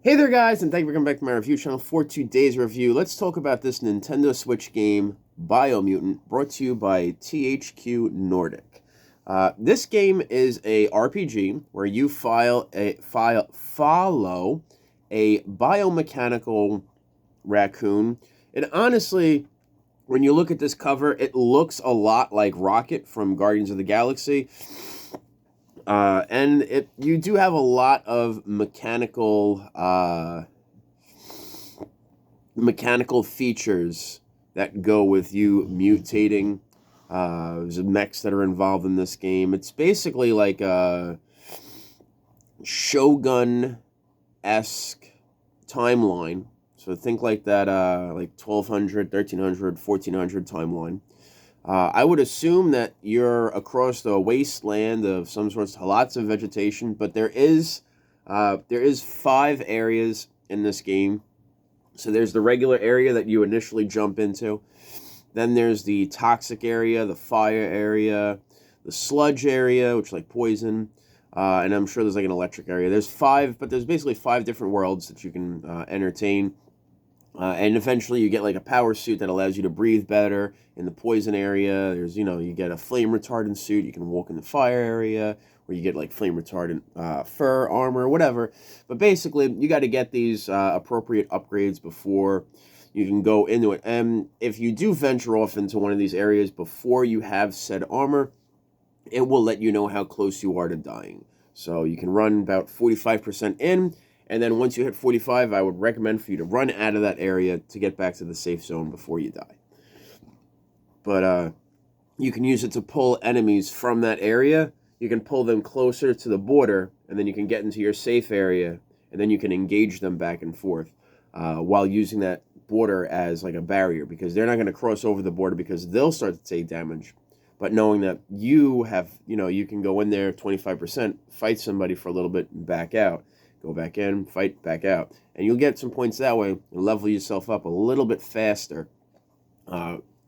Hey there guys, and thank you for coming back to my review channel for today's review. Let's talk about this Nintendo Switch game, Biomutant, brought to you by THQNordic. This game is a RPG where you follow a biomechanical raccoon. And honestly, when you look at this cover, it looks a lot like Rocket from Guardians of the Galaxy. And you do have a lot of mechanical features that go with you mutating. There's mechs that are involved in this game. It's basically like a Shogun-esque timeline. So think like that, like 1200, 1300, 1400 timeline. I would assume that you're across the wasteland of some sorts, lots of vegetation, but there is 5 areas in this game. So there's the regular area that you initially jump into. Then there's the toxic area, the fire area, the sludge area, which is like poison, and I'm sure there's like an electric area. There's basically 5 different worlds that you can entertain. And eventually you get like a power suit that allows you to breathe better in the poison area. You get a flame retardant suit. You can walk in the fire area, or you get like flame retardant fur, armor, whatever. But basically, you got to get these appropriate upgrades before you can go into it. And if you do venture off into one of these areas before you have said armor, it will let you know how close you are to dying. So you can run about 45% in, and then once you hit 45, I would recommend for you to run out of that area to get back to the safe zone before you die. But you can use it to pull enemies from that area. You can pull them closer to the border, and then you can get into your safe area, and then you can engage them back and forth while using that border as like a barrier, because they're not going to cross over the border because they'll start to take damage. But knowing that you can go in there 25%, fight somebody for a little bit and back out. Go back in, fight, back out. And you'll get some points that way and level yourself up a little bit faster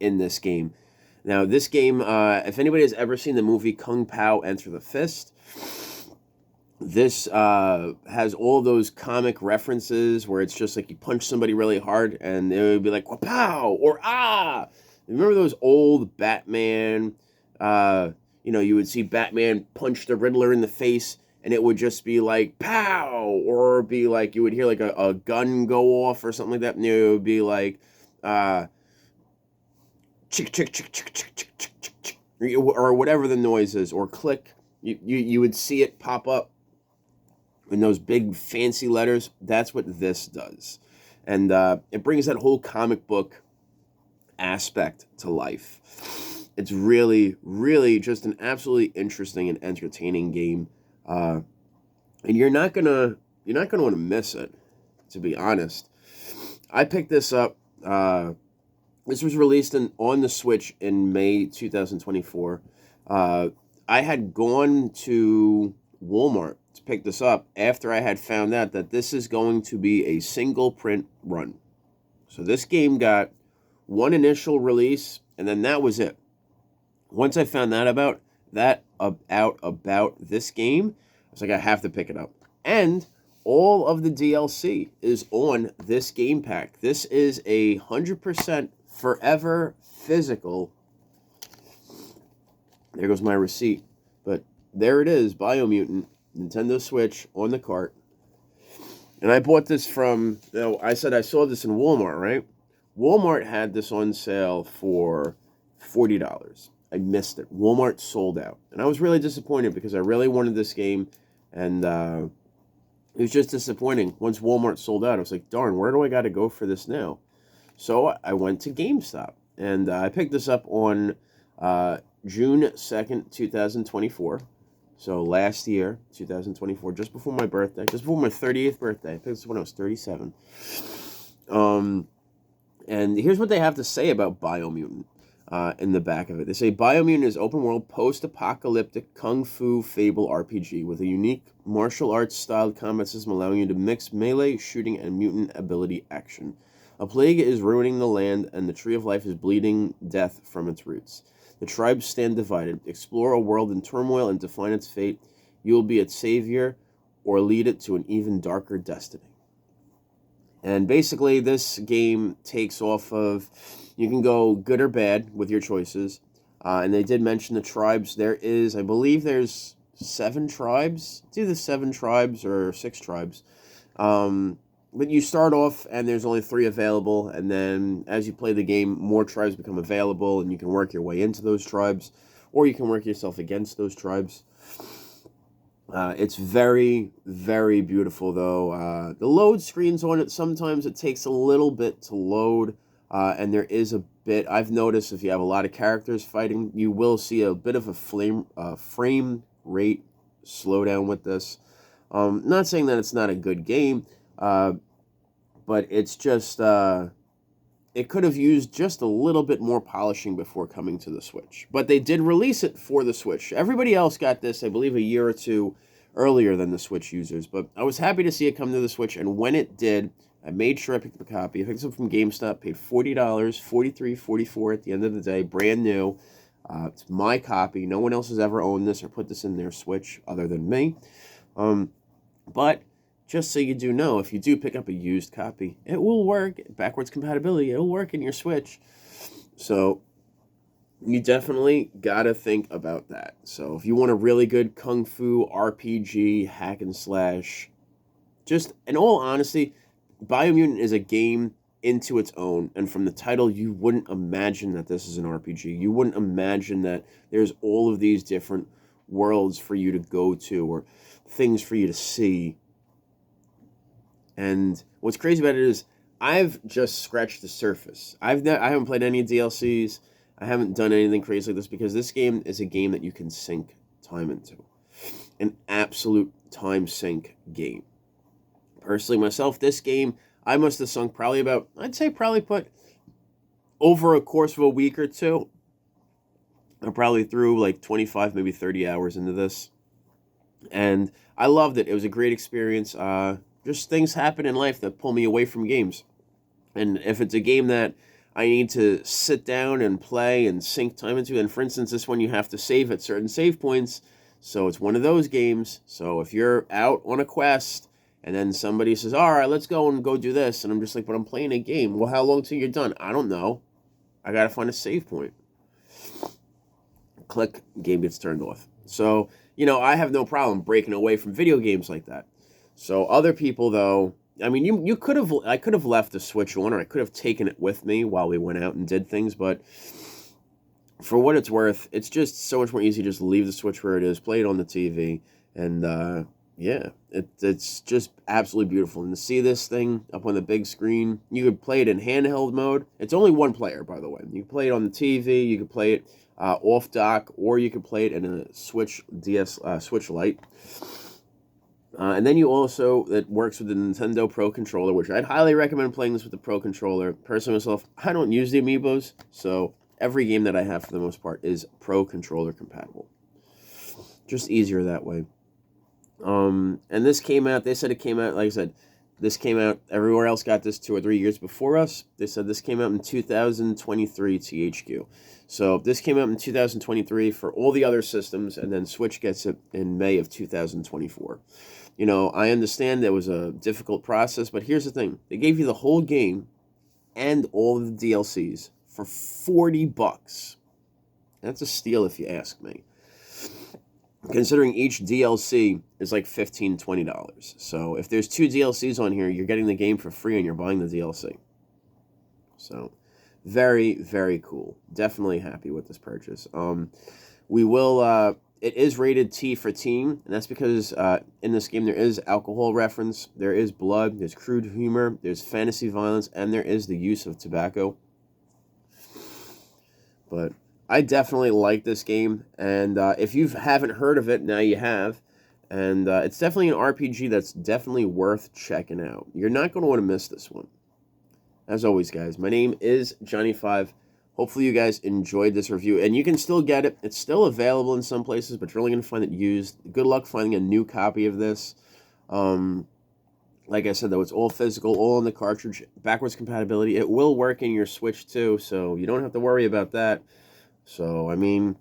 in this game. Now, this game, if anybody has ever seen the movie Kung Pao Enter the Fist, this has all those comic references where it's just like you punch somebody really hard and it would be like, "Pow!" or "Ah!" Remember those old Batman, you would see Batman punch the Riddler in the face, and it would just be like, "Pow!" or be like, you would hear like a gun go off or something like that, and it would be like, chick, chick, chick, chick, chick, chick, chick, chick, chick, or whatever the noise is, or click. You would see it pop up in those big fancy letters. That's what this does. And it brings that whole comic book aspect to life. It's really, really just an absolutely interesting and entertaining game. And you're not gonna want to miss it, to be honest. I picked this up. This was released on the Switch in May 2024. I had gone to Walmart to pick this up after I had found out that this is going to be a single print run. So this game got one initial release, and then that was it. Once I found that about this game, I was like, I have to pick it up. And all of the DLC is on this game pack. This is 100% forever physical. There goes my receipt. But there it is, Biomutant, Nintendo Switch on the cart. And I bought this from, I said I saw this in Walmart, right? Walmart had this on sale for $40. I missed it. Walmart sold out. And I was really disappointed because I really wanted this game. And it was just disappointing. Once Walmart sold out, I was like, darn, where do I got to go for this now? So I went to GameStop. And I picked this up on June 2nd, 2024. So last year, 2024, just before my birthday, just before my 30th birthday. I picked this when I was 37. And here's what they have to say about Biomutant in the back of it. They say, Biomutant is open-world, post-apocalyptic kung fu fable RPG with a unique martial arts-styled combat system allowing you to mix melee, shooting, and mutant ability action. A plague is ruining the land, and the Tree of Life is bleeding death from its roots. The tribes stand divided. Explore a world in turmoil and define its fate. You will be its savior or lead it to an even darker destiny. And basically, this game takes off of, you can go good or bad with your choices. And they did mention the tribes. There is, I believe there's 7 tribes. It's either 7 tribes or 6 tribes. But you start off and there's only 3 available. And then as you play the game, more tribes become available and you can work your way into those tribes. Or you can work yourself against those tribes. It's very, very beautiful, though. The load screens on it, sometimes it takes a little bit to load, and there is a bit, I've noticed if you have a lot of characters fighting, you will see a bit of a frame rate slowdown with this. Not saying that it's not a good game, but it's just, it could have used just a little bit more polishing before coming to the Switch. But they did release it for the Switch. Everybody else got this, I believe, a year or 2 earlier than the Switch users. But I was happy to see it come to the Switch, and when it did, I made sure I picked up a copy. I picked it up from GameStop, paid $40, $43, $44 at the end of the day, brand new. It's my copy. No one else has ever owned this or put this in their Switch other than me. But just so you do know, if you do pick up a used copy, it will work. Backwards compatibility, it'll work in your Switch. So you definitely gotta think about that. So if you want a really good Kung Fu RPG, hack and slash, just in all honesty, Biomutant is a game into its own. And from the title, you wouldn't imagine that this is an RPG. You wouldn't imagine that there's all of these different worlds for you to go to or things for you to see. And what's crazy about it is I've just scratched the surface. I haven't played any DLCs. I haven't done anything crazy like this because this game is a game that you can sink time into. An absolute time sink game. Personally, myself, this game, I must have sunk probably put over a course of a week or 2. I probably threw like 25, maybe 30 hours into this. And I loved it. It was a great experience. Just things happen in life that pull me away from games. And if it's a game that I need to sit down and play and sink time into, and for instance, this one you have to save at certain save points, so it's one of those games. So if you're out on a quest, and then somebody says, all right, let's go and go do this, and I'm just like, but I'm playing a game. Well, how long till you're done? I don't know. I gotta find a save point. Click, game gets turned off. So, I have no problem breaking away from video games like that. So other people, though, I mean, I could have left the Switch on, or I could have taken it with me while we went out and did things, but for what it's worth, it's just so much more easy to just leave the Switch where it is, play it on the TV, and yeah, it's just absolutely beautiful. And to see this thing up on the big screen, you could play it in handheld mode. It's only one player, by the way. You can play it on the TV, you can play it off dock, or you can play it in a Switch Switch Lite. And then it works with the Nintendo Pro Controller, which I'd highly recommend playing this with the Pro Controller. Personally, myself, I don't use the Amiibos, so every game that I have for the most part is Pro Controller compatible. Just easier that way. And this came out, they said it came out, like I said, this came out, everywhere else got this 2 or 3 years before us. They said this came out in 2023 THQ. So this came out in 2023 for all the other systems, and then Switch gets it in May of 2024. I understand that was a difficult process, but here's the thing. They gave you the whole game and all of the DLCs for $40. That's a steal if you ask me. Considering each DLC is like $15, $20. So if there's 2 DLCs on here, you're getting the game for free and you're buying the DLC. So very, very cool. Definitely happy with this purchase. It is rated T for teen, and that's because in this game there is alcohol reference, there is blood, there's crude humor, there's fantasy violence, and there is the use of tobacco. But I definitely like this game, and if you haven't heard of it, now you have. And it's definitely an RPG that's definitely worth checking out. You're not going to want to miss this one. As always, guys, my name is Johnny5. Hopefully you guys enjoyed this review, and you can still get it. It's still available in some places, but you're only going to find it used. Good luck finding a new copy of this. Like I said, though, it's all physical, all on the cartridge, backwards compatibility. It will work in your Switch, too, so you don't have to worry about that. So, I mean,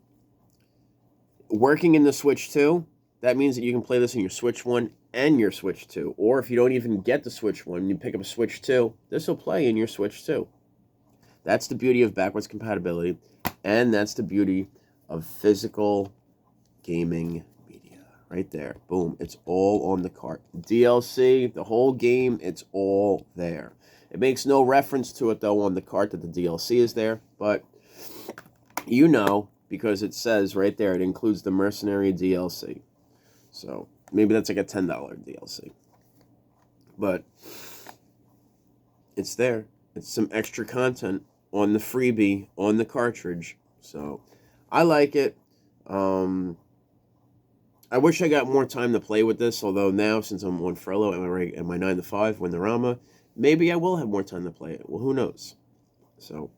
working in the Switch, too, that means that you can play this in your Switch 1 and your Switch 2. Or if you don't even get the Switch 1, you pick up a Switch 2, this will play in your Switch 2. That's the beauty of backwards compatibility, and that's the beauty of physical gaming media. Right there. Boom. It's all on the cart. DLC, the whole game, it's all there. It makes no reference to it, though, on the cart that the DLC is there, but you know, because it says right there, it includes the Mercenary DLC. So maybe that's like a $10 DLC. But it's there. It's some extra content on the freebie, on the cartridge. So I like it. I wish I got more time to play with this, although now, since I'm on furlough at my 9 to 5 Windorama, maybe I will have more time to play it. Well, who knows? So,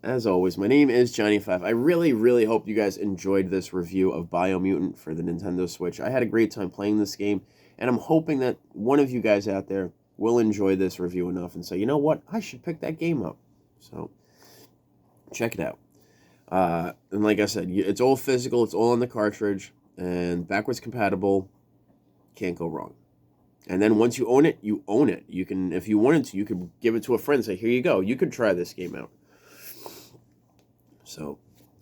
as always, my name is Johnny5. I really, really hope you guys enjoyed this review of Biomutant for the Nintendo Switch. I had a great time playing this game, and I'm hoping that one of you guys out there will enjoy this review enough and say, you know what, I should pick that game up. So, check it out. And like I said, it's all physical, it's all on the cartridge, and backwards compatible, can't go wrong. And then once you own it, you own it. You can, if you wanted to, you could give it to a friend and say, here you go, you could try this game out. So,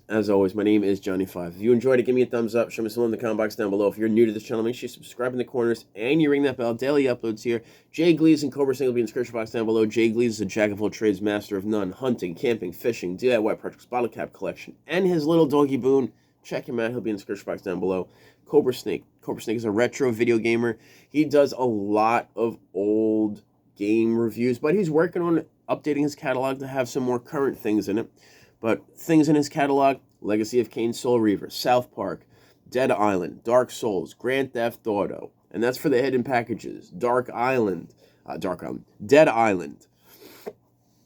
as always, my name is Johnny5. If you enjoyed it, give me a thumbs up. Show me some love in the comment box down below. If you're new to this channel, make sure you subscribe in the corners and you ring that bell. Daily uploads here. Jay Glees and Cobra will be in the description box down below. Jay Glees is a jack of all trades, master of none. Hunting, camping, fishing, DIY projects, bottle cap collection, and his little doggy Boone. Check him out. He'll be in the description box down below. Cobra Snake. Cobra Snake is a retro video gamer. He does a lot of old game reviews, but he's working on updating his catalog to have some more current things in it. But things in his catalog: Legacy of Kain, Soul Reaver, South Park, Dead Island, Dark Souls, Grand Theft Auto, and that's for the hidden packages. Dead Island.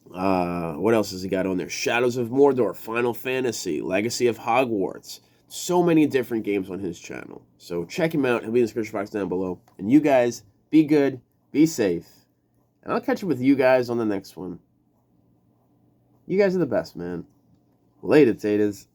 What else has he got on there? Shadows of Mordor, Final Fantasy, Legacy of Hogwarts. So many different games on his channel. So check him out. He'll be in the description box down below. And you guys, be good, be safe, and I'll catch up with you guys on the next one. You guys are the best, man. Later, taters.